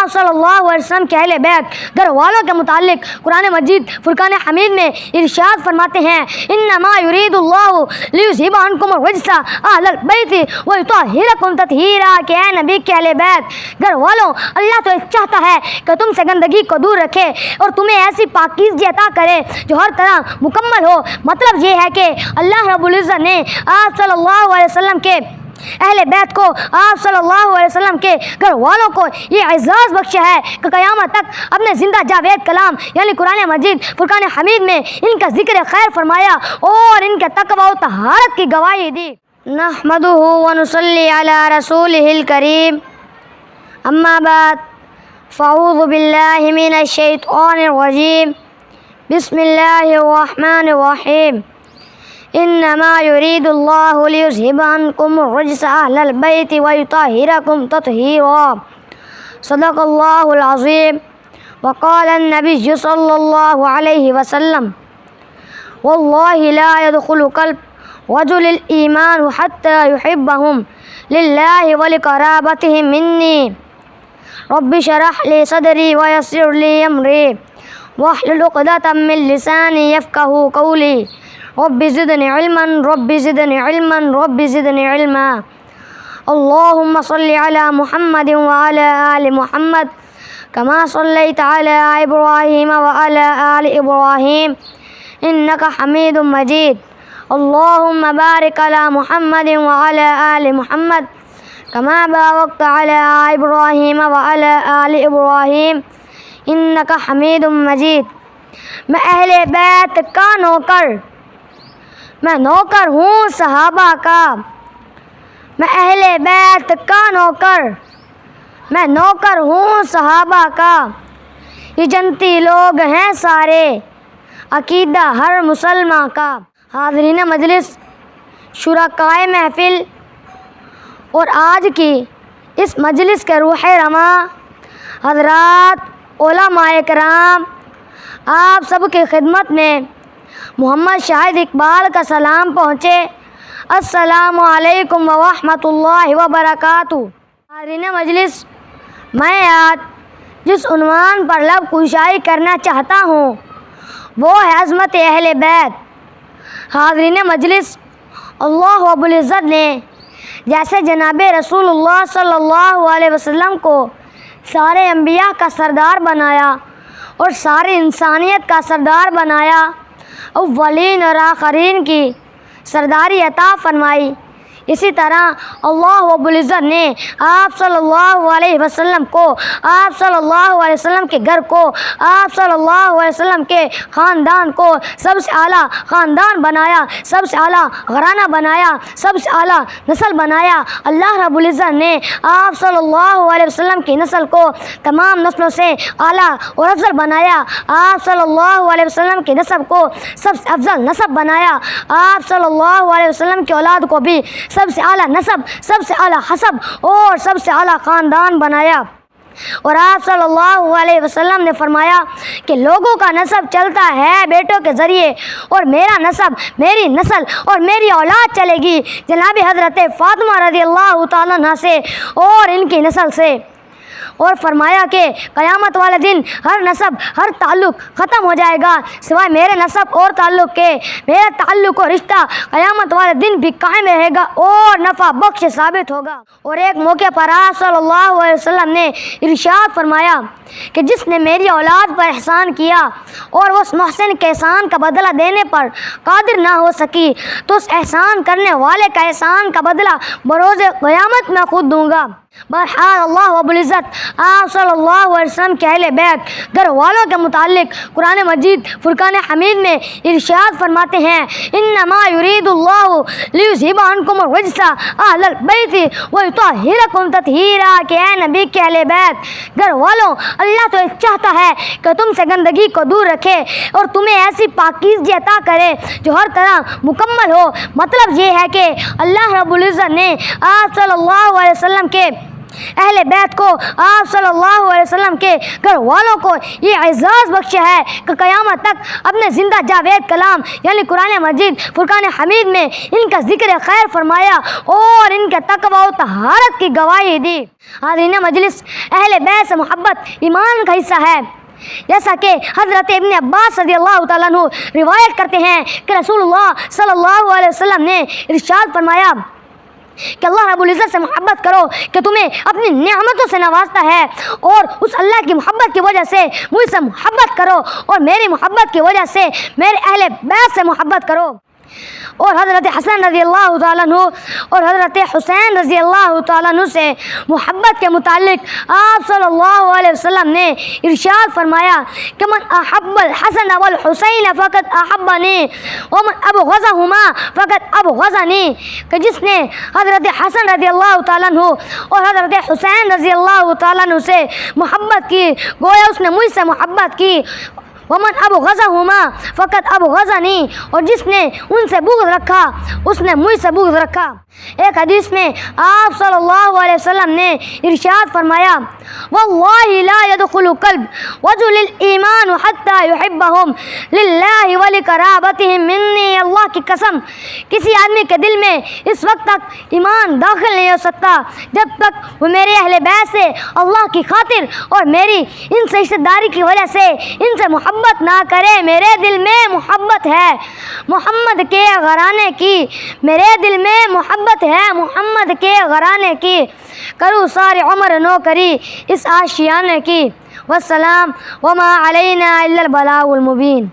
آپ صلی اللہ علیہ وسلم کے اہل بیت گھر والوں کے متعلق قرآن مجید فرقان حمید میں ارشاد فرماتے ہیں انما یرید اللہ لیذھب عنکم الرجس اہل البیت ویطہرکم تطہیرا کہ اے نبی کے اہل بیت گھر والوں، اللہ تو چاہتا ہے کہ تم سے گندگی کو دور رکھے اور تمہیں ایسی پاکیزگی عطا کرے جو ہر طرح مکمل ہو۔ مطلب یہ ہے کہ اللہ رب العزت نے آپ صلی اللہ علیہ وسلم کے اہل بیت کو، آپ صلی اللہ علیہ وسلم کے گھر والوں کو یہ اعزاز بخشا ہے کہ قیامت تک اپنے زندہ جاوید کلام یعنی قرآن مجید فرقان حمید میں ان کا ذکر خیر فرمایا اور ان کے تقوی و طہارت کی گواہی دی۔ نحمدہ ونصلی علی رسولہ الکریم، اما بعد فاعوذ باللہ من الشیطان الرجیم، بسم اللہ الرحمن الرحیم۔ انما یرید اللہ لیذھب عنکم الرجس اہل البیت ویطہرکم تطہیرا، صدق اللہ العظیم۔ وقال النبی صلی اللہ علیہ وسلم واللہ لا يدخل قلب رجل الایمان حتی یحبہم للہ ولقرابتہم منی، رب اشرح لی صدری ویسر لی امری واحلل عقدۃ من لسانی یفقہوا قولی، رب زدنی علما رب زدنی علما رب زدنی علما۔ اللہم صلی علی محمد وعلی آل محمد کما صلیت علی ابراہیم وعلی آل ابراہیم انک حمید مجید۔ اللہم بارک علی محمد وعلی آل محمد کما بارکت علی ابراہیم وعلی آل ابراہیم انک حمید مجید۔ میں اہل بیت کا نوکر، میں نوکر ہوں صحابہ کا، میں اہل بیت کا نوکر، میں نوکر ہوں صحابہ کا۔ یہ جنتی لوگ ہیں سارے، عقیدہ ہر مسلمان کا۔ حاضرین مجلس، شرکائے محفل اور آج کی اس مجلس کے روح رواں حضرات علماء کرام، آپ سب کی خدمت میں محمد شاہد اقبال کا سلام پہنچے۔ السلام علیکم ورحمۃ اللہ وبرکاتہ۔ حاضرین مجلس، میں آج جس عنوان پر لب کشائی کرنا چاہتا ہوں وہ ہے عظمت اہل بیت۔ حاضرین مجلس، اللہ رب العزت نے جیسے جناب رسول اللہ صلی اللہ علیہ وسلم کو سارے انبیاء کا سردار بنایا اور ساری انسانیت کا سردار بنایا، اولین اور آخرین کی سرداری عطا فرمائی، اسی طرح اللہ رب العزت نے آپ صلی اللہ علیہ وسلم کو، آپ صلی اللہ علیہ وسلم کے گھر کو، آپ صلی اللہ علیہ وسلم کے خاندان کو سب سے اعلیٰ خاندان بنایا، سب سے اعلیٰ گھرانہ بنایا، سب سے اعلیٰ نسل بنایا۔ اللہ رب العزت نے آپ صلی اللہ علیہ وسلم کی نسل کو تمام نسلوں سے اعلیٰ اور افضل بنایا، آپ صلی اللہ علیہ وسلم کی نسب کو سب سے افضل نسب بنایا، آپ صلی اللہ علیہ وسلم کی اولاد کو بھی سب سے اعلیٰ نسب، سب سے اعلیٰ حسب اور سب سے اعلیٰ خاندان بنایا۔ اور آپ صلی اللہ علیہ وسلم نے فرمایا کہ لوگوں کا نسب چلتا ہے بیٹوں کے ذریعے اور میرا نسب، میری نسل اور میری اولاد چلے گی جناب حضرت فاطمہ رضی اللہ تعالیٰ عنہ سے اور ان کی نسل سے۔ اور فرمایا کہ قیامت والے دن ہر نسب، ہر تعلق ختم ہو جائے گا سوائے میرے نسب اور تعلق کے۔ میرا تعلق اور رشتہ قیامت والے دن بھی قائم رہے گا اور نفع بخش ثابت ہوگا۔ اور ایک موقع پر آپ صلی اللہ علیہ وسلم نے ارشاد فرمایا کہ جس نے میری اولاد پر احسان کیا اور اس محسن کے احسان کا بدلہ دینے پر قادر نہ ہو سکی تو اس احسان کرنے والے کا احسان کا بدلہ بروز قیامت میں خود دوں گا۔ بہرحال اللہ رب العزت آپ صلی اللہ علیہ وسلم کے اہل بیت گھر والوں کے متعلق قرآن مجید فرقان حمید میں ارشاد فرماتے ہیں انما یرید اللہ لیذھب عنکم الرجس اہل البیت ویطہرکم تطہیرا کہ اے نبی کے اہل بیت گھر والوں، اللہ تو چاہتا ہے کہ تم سے گندگی کو دور رکھے اور تمہیں ایسی پاکیزگی عطا کرے جو ہر طرح مکمل ہو۔ مطلب یہ ہے کہ اللہ رب العزت نے آپ صلی اللہ علیہ وسلم کے اہل بیت کو آپ صلی اللہ علیہ وسلم کے گھر والوں کو یہ اعزاز بخشا ہے کہ قیامت تک اپنے زندہ جاوید کلام یعنی قرآن مجید فرقان حمید میں ان کا ذکر خیر فرمایا اور ان کے تقوی و طہارت کی گواہی دی۔ حاضرین مجلس، اہل بیت سے محبت ایمان کا حصہ ہے، جیسا کہ حضرت ابن عباس رضی اللہ تعالیٰ عنہ روایت کرتے ہیں کہ رسول اللہ صلی اللہ علیہ وسلم نے ارشاد فرمایا کہ اللہ رب العزت سے محبت کرو کہ تمہیں اپنی نعمتوں سے نوازتا ہے، اور اس اللہ کی محبت کی وجہ سے مجھ سے محبت کرو، اور میری محبت کی وجہ سے میرے اہل بیت سے محبت کرو۔ اور حضرت حسن رضی اللہ تعالیٰ عنہ اور حضرت حسین رضی اللہ تعالیٰ عنہ سے محبت کے متعلق آپ صلی اللہ علیہ وسلم نے ارشاد فرمایا کہ من احب الحسن والحسین فقد احبنی ومن ابغضہما فقد ابغضنی، کہ جس نے حضرت حسن رضی اللہ تعالیٰ عنہ اور حضرت حسین رضی اللہ تعالیٰ عنہ سے محبت کی گویا اس نے مجھ سے محبت کی، ومن ابغضہما فقط ابغضنی، اور جس نے ان سے بغض رکھا اس نے مجھ سے بغض رکھا۔ ایک حدیث میں آپ صلی اللہ علیہ وسلم نے ارشاد فرمایا واللہ لا يدخل قلب رجل الایمان حتی یحبہم للہ ولقرابتہم منی، اللہ کی قسم کسی آدمی کے دل میں اس وقت تک ایمان داخل نہیں ہو سکتا جب تک وہ میرے اہل بیت سے اللہ کی خاطر اور میری ان سے رشتہ داری کی وجہ سے ان سے محبت نہ کرے۔ میرے دل میں محبت ہے محمد کے گھرانے کی، میرے دل میں محبت ہے محمد کے گھرانے کی، کروں سارے عمر نوکری اس آشیانے کی، والسلام وما علینا الا البلاغ المبین۔